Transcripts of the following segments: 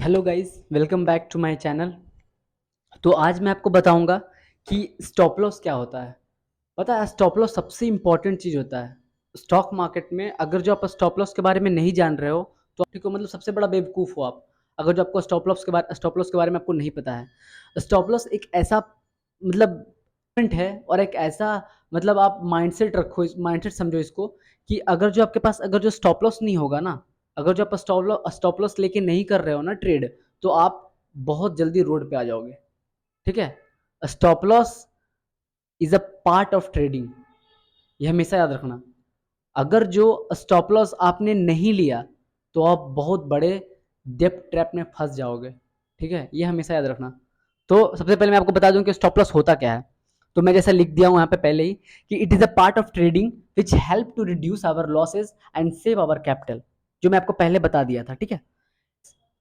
Hello guys, welcome back to my channel. तो आज मैं आपको बताऊंगा कि स्टॉप लॉस क्या होता है। पता है, स्टॉप लॉस सबसे इम्पोर्टेंट चीज़ होता है स्टॉक मार्केट में। अगर जो आप स्टॉप लॉस के बारे में नहीं जान रहे हो तो ठीक हो, मतलब सबसे बड़ा बेवकूफ़ हो आप। अगर जो आपको स्टॉप लॉस के बारे में आपको नहीं पता है। स्टॉप लॉस एक ऐसा मतलब पॉइंट है और एक ऐसा मतलब आप माइंडसेट रखो, इस माइंडसेट समझो इसको कि अगर जो आपके पास अगर जो स्टॉप लॉस नहीं होगा ना, अगर जो आप स्टॉप लॉस लेके नहीं कर रहे हो ना ट्रेड, तो आप बहुत जल्दी रोड पे आ जाओगे। ठीक है। Stop loss is a part of trading, ये हमेशा याद रखना। अगर जो स्टॉप लॉस आपने नहीं लिया तो आप बहुत बड़े डेप्ट ट्रैप में फंस जाओगे। ठीक है, ये हमेशा याद रखना। तो सबसे पहले मैं आपको बता दूं कि स्टॉप लॉस होता क्या है। तो मैं जैसा लिख दिया हूं यहाँ पे पहले ही कि it is a part of trading which help to reduce our losses and save our capital, जो मैं आपको पहले बता दिया था। ठीक है,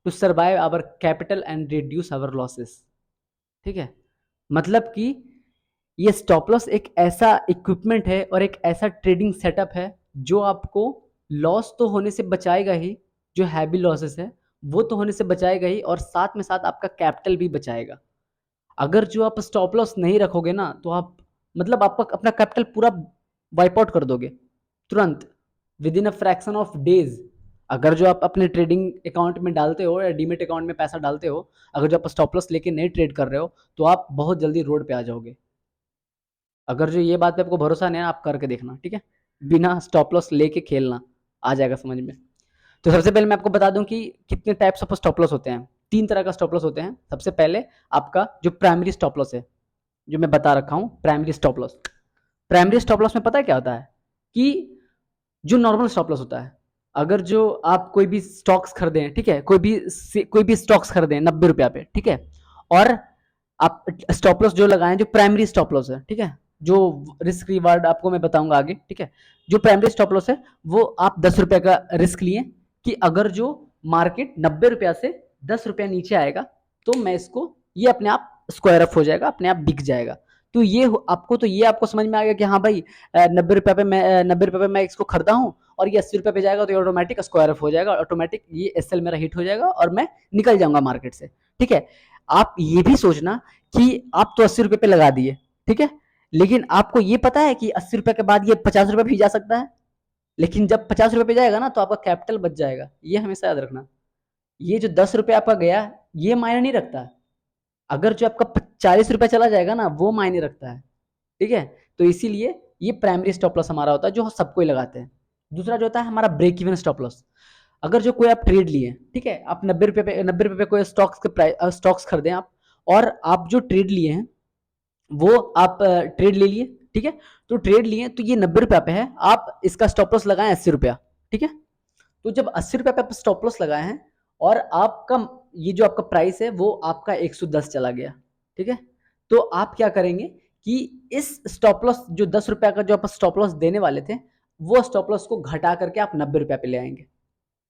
to survive our capital and reduce our losses. ठीक है, मतलब कि ये स्टॉप लॉस एक ऐसा इक्विपमेंट है और एक ऐसा ट्रेडिंग सेटअप है जो आपको लॉस तो होने से बचाएगा ही, जो हैवी लॉसेस है वो तो होने से बचाएगा ही, और साथ में साथ आपका कैपिटल भी बचाएगा। अगर जो आप स्टॉप लॉस नहीं रखोगे ना तो आप मतलब आपका अपना कैपिटल पूरा वाइप आउट कर दोगे तुरंत, with in a fraction of days. अगर जो आप अपने ट्रेडिंग अकाउंट में डालते हो या डीमेट अकाउंट में पैसा डालते हो, अगर जो आप स्टॉप लॉस लेके नहीं ट्रेड कर रहे हो तो आप बहुत जल्दी रोड पे आ जाओगे। अगर जो ये बात पे आपको भरोसा नहीं है, आप करके देखना। ठीक है, बिना स्टॉप लॉस लेके खेलना, आ जाएगा समझ में। तो सबसे पहले मैं आपको बता दूं कि कितने टाइप्स ऑफ स्टॉप लॉस होते हैं। तीन तरह का स्टॉप लॉस होते हैं। सबसे पहले आपका जो प्राइमरी स्टॉप लॉस है, जो मैं बता रखा हूँ, primary stop loss. Primary stop loss में पता है क्या होता है कि जो नॉर्मल स्टॉप लॉस होता है, अगर जो आप कोई भी स्टॉक्स खरीदें, ठीक है, कोई भी स्टॉक्स खरीदें 90 रुपया पे, ठीक है, और आप स्टॉप लॉस जो लगाएं जो प्राइमरी स्टॉप लॉस है, ठीक है, जो रिस्क रिवार्ड आपको मैं बताऊंगा आगे। ठीक है, जो प्राइमरी स्टॉप लॉस है वो आप 10 रुपए का रिस्क लिए कि अगर जो मार्केट 90 रुपया से 10 रुपया नीचे आएगा तो मैं इसको, ये अपने आप स्क्वायर अप हो जाएगा, अपने आप बिक जाएगा। तो ये आपको समझ में आ गया कि हाँ भाई, 90 रुपये पे मैं इसको खरीदा हूँ और ये 80 रुपये पे जाएगा तो ये ऑटोमेटिक स्क्वायर ऑफ हो जाएगा, ऑटोमेटिक ये एसएल मेरा हिट हो जाएगा और मैं निकल जाऊंगा मार्केट से। ठीक है, आप ये भी सोचना कि आप तो 80 रुपये पे लगा दिए, ठीक है, लेकिन आपको ये पता है कि 80 रुपये के बाद ये 50 रुपये भी जा सकता है। लेकिन जब 50 रुपये पे जाएगा ना तो आपका कैपिटल बच जाएगा, ये हमेशा याद रखना। ये जो 10 रुपये आपका गया ये मायने नहीं रखता। अगर जो आपका 40 रुपये चला जाएगा ना वो मायने रखता है। ठीक है, तो इसीलिए ये प्राइमरी स्टॉप लॉस हमारा होता है जो सबको ही लगाते हैं। दूसरा जो होता है हमारा ब्रेक इवन स्टॉप लॉस। अगर जो कोई आप ट्रेड लिए, ठीक है, आप 90 रुपये पे कोई स्टॉक्स खरीदें आप, और आप जो ट्रेड लिए हैं वो आप ट्रेड ले लिए, ठीक है, तो ट्रेड लिए तो ये 90 रुपया पे है, आप इसका स्टॉप लॉस लगाएं 80 रुपया। ठीक है, तो जब 80 रुपये पे आप स्टॉप लॉस लगाए हैं और आपका ये जो आपका प्राइस है वो आपका 110 चला गया, ठीक है, तो आप क्या करेंगे कि इस स्टॉप लॉस जो 10 रुपया का जो आप स्टॉप लॉस देने वाले थे, वो स्टॉप लॉस को घटा करके आप 90 रुपया पे ले आएंगे।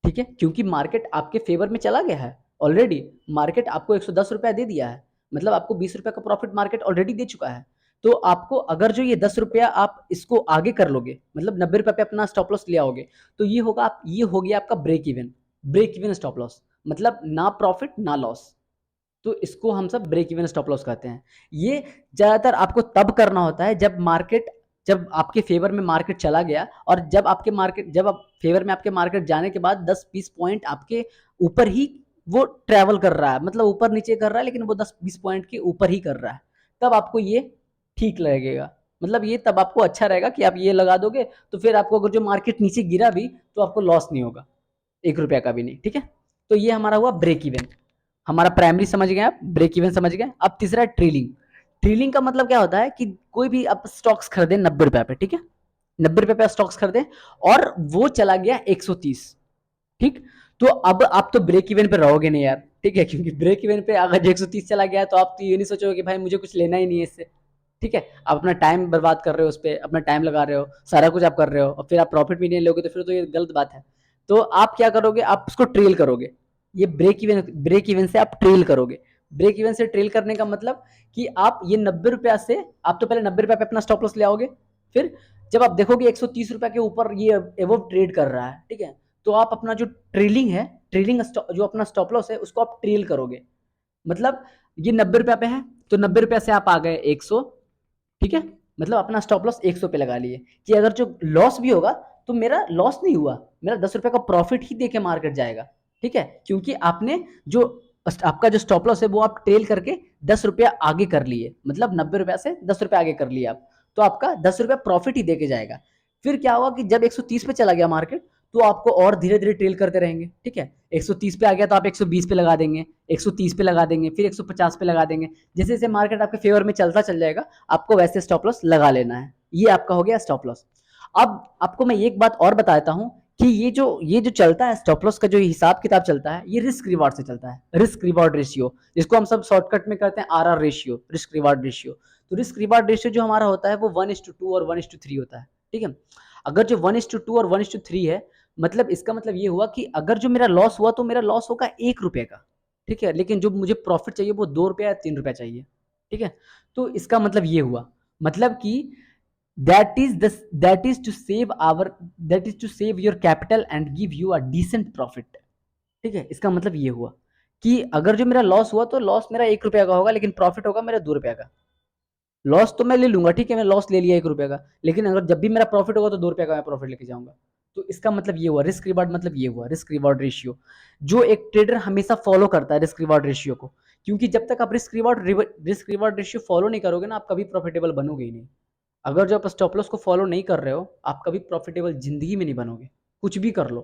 ठीक है, क्योंकि मार्केट आपके फेवर में चला गया है ऑलरेडी। मार्केट आपको 110 रुपया दे दिया है, मतलब आपको 20 रुपया का प्रॉफिट मार्केट ऑलरेडी दे चुका है। तो आपको अगर जो ये 10 रुपया आप इसको आगे कर लोगे, मतलब 90 रुपया पे अपना स्टॉप लॉस ले आओगे, तो ये हो गया आपका ब्रेक इवन स्टॉप लॉस, मतलब ना प्रॉफिट ना लॉस। तो इसको हम सब ब्रेक इवन स्टॉप लॉस कहते हैं। ये ज्यादातर आपको तब करना होता है जब आपके फेवर में मार्केट चला गया, और जब आप फेवर में आपके मार्केट जाने के बाद 10-20 पॉइंट आपके ऊपर ही वो ट्रेवल कर रहा है, मतलब ऊपर नीचे कर रहा है लेकिन वो 10-20 पॉइंट के ऊपर ही कर रहा है, तब आपको ये ठीक लगेगा। मतलब ये तब आपको अच्छा रहेगा कि आप ये लगा दोगे, तो फिर आपको अगर जो मार्केट नीचे गिरा भी तो आपको लॉस नहीं होगा, 1 रुपया का भी नहीं। ठीक है, तो ये हमारा हुआ ब्रेक इवन। हमारा प्राइमरी समझ गए आप, ब्रेक इवन समझ गए। अब तीसरा ट्रेलिंग। ट्रेलिंग का मतलब क्या होता है कि कोई भी आप स्टॉक्स खरीदे 90 रुपए पे, ठीक है, 90 रुपए पे स्टॉक्स खरीदे और वो चला गया 130, ठीक, तो अब आप तो ब्रेक इवन पे रहोगे नहीं यार, ठीक है, क्योंकि ब्रेक इवन पे अगर 130 चला गया तो आप तो ये नहीं सोचोगे कि भाई मुझे कुछ लेना ही नहीं है इससे। ठीक है, आप अपना टाइम बर्बाद कर रहे हो, उस पर अपना टाइम लगा रहे हो, सारा कुछ आप कर रहे हो और फिर आप प्रॉफिट भी नहीं लोगे, तो फिर तो ये गलत बात है। तो आप क्या करोगे, आप उसको ट्रेल करोगे। ये ब्रेक इवन से आप ट्रेल करोगे। ब्रेक इवन से ट्रेल करने का मतलब कि आप ये 90 रुपया से, आप तो पहले 90 रुपया पे अपना स्टॉप लॉस ले आओगे, फिर जब आप देखोगे 130 रुपया के ऊपर ये एवो ट्रेड कर रहा है, ठीक है, तो आप अपना जो ट्रेलिंग है ट्रेलिंग जो अपना स्टॉप लॉस है उसको आप ट्रेल करोगे। मतलब ये 90 रुपया पे है तो 90 रुपया से आप आ गए 100, ठीक है, मतलब अपना स्टॉप लॉस 100 पे लगा लिए कि अगर जो लॉस भी होगा तो मेरा लॉस नहीं हुआ, मेरा 10 रुपये का प्रॉफिट ही देके मार्केट जाएगा, ठीक है, क्योंकि आपने जो आपका जो स्टॉप लॉस है वो आप ट्रेल करके 10 रुपया आगे कर लिए, मतलब 90 रुपया से 10 रुपया आगे कर लिए आप, तो आपका 10 रुपया प्रॉफिट ही देके जाएगा। फिर क्या हुआ कि जब 130 पे चला गया मार्केट तो आपको और धीरे धीरे ट्रेल करते रहेंगे, ठीक है, 130 पे आ गया तो आप 120 पे लगा देंगे, 130 पे लगा देंगे, फिर 150 पे लगा देंगे, जैसे जैसे मार्केट आपके फेवर में चलता चल जाएगा आपको वैसे स्टॉप लॉस लगा लेना है। ये आपका हो गया स्टॉप लॉस। अब आपको मैं एक बात और बताता हूं कि ये जो चलता है स्टॉप लॉस का जो हिसाब किताब चलता है ये रिस्क रिवार्ड से चलता है, रिस्क रिवार्ड रेशियो, जिसको हम सब शॉर्टकट में करते हैं RR ratio, risk reward ratio. तो रिस्क रिवार्ड रेशियो जो हमारा होता है वो 1:2 और 1:3 होता है, ठीक है। अगर जो 1:2 और 1:3 है, मतलब इसका मतलब ये हुआ कि अगर जो मेरा लॉस हुआ तो मेरा लॉस होगा 1 रुपये का, ठीक है, लेकिन जो मुझे प्रॉफिट चाहिए वो 2 रुपया या 3 रुपया चाहिए, ठीक है। तो इसका मतलब ये हुआ, मतलब कि that is to save our that is to save your capital and give you a decent profit, ठीक है। इसका मतलब ये हुआ कि अगर जो मेरा लॉस हुआ तो लॉस मेरा 1 रुपया का होगा लेकिन प्रॉफिट होगा मेरा 2 रुपया का। लॉस तो मैं ले लूंगा, ठीक है, मैं लॉस ले लिया 1 रुपया का, लेकिन अगर जब भी मेरा प्रॉफिट होगा तो 2 रुपया का मैं प्रॉफिट लेके जाऊंगा। तो इसका मतलब ये हुआ रिस्क रिवार्ड, मतलब ये हुआ रिस्क रिवार्ड रेशियो, जो एक ट्रेडर हमेशा फॉलो करता है रिस्क रिवार्ड रेशियो को, क्योंकि जब तक आप रिस्क रिवार्ड रेशियो फॉलो नहीं करोगे ना आप कभी प्रॉफिटेबल बनोगे ही नहीं। अगर जो आप स्टॉप लॉस को फॉलो नहीं कर रहे हो आप कभी प्रॉफिटेबल जिंदगी में नहीं बनोगे, कुछ भी कर लो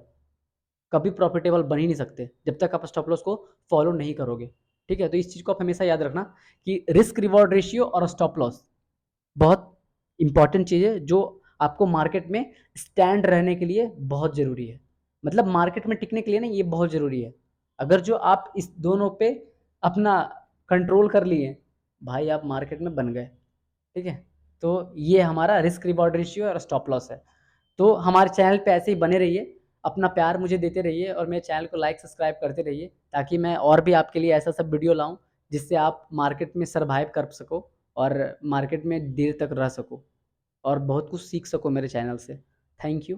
कभी प्रॉफिटेबल बन ही नहीं सकते जब तक आप स्टॉप लॉस को फॉलो नहीं करोगे, ठीक है। तो इस चीज़ को आप हमेशा याद रखना कि रिस्क रिवॉर्ड रेशियो और स्टॉप लॉस बहुत इंपॉर्टेंट चीज़ है जो आपको मार्केट में स्टैंड रहने के लिए बहुत ज़रूरी है, मतलब मार्केट में टिकने के लिए ना ये बहुत ज़रूरी है। अगर जो आप इस दोनों पे अपना कंट्रोल कर लिए भाई आप मार्केट में बन गए, ठीक है। तो ये हमारा रिस्क रिवॉर्ड रेशियो और स्टॉप लॉस है। तो हमारे चैनल पे ऐसे ही बने रहिए, अपना प्यार मुझे देते रहिए और मेरे चैनल को लाइक सब्सक्राइब करते रहिए ताकि मैं और भी आपके लिए ऐसा सब वीडियो लाऊं जिससे आप मार्केट में सर्वाइव कर सको और मार्केट में देर तक रह सको और बहुत कुछ सीख सको मेरे चैनल से। Thank you.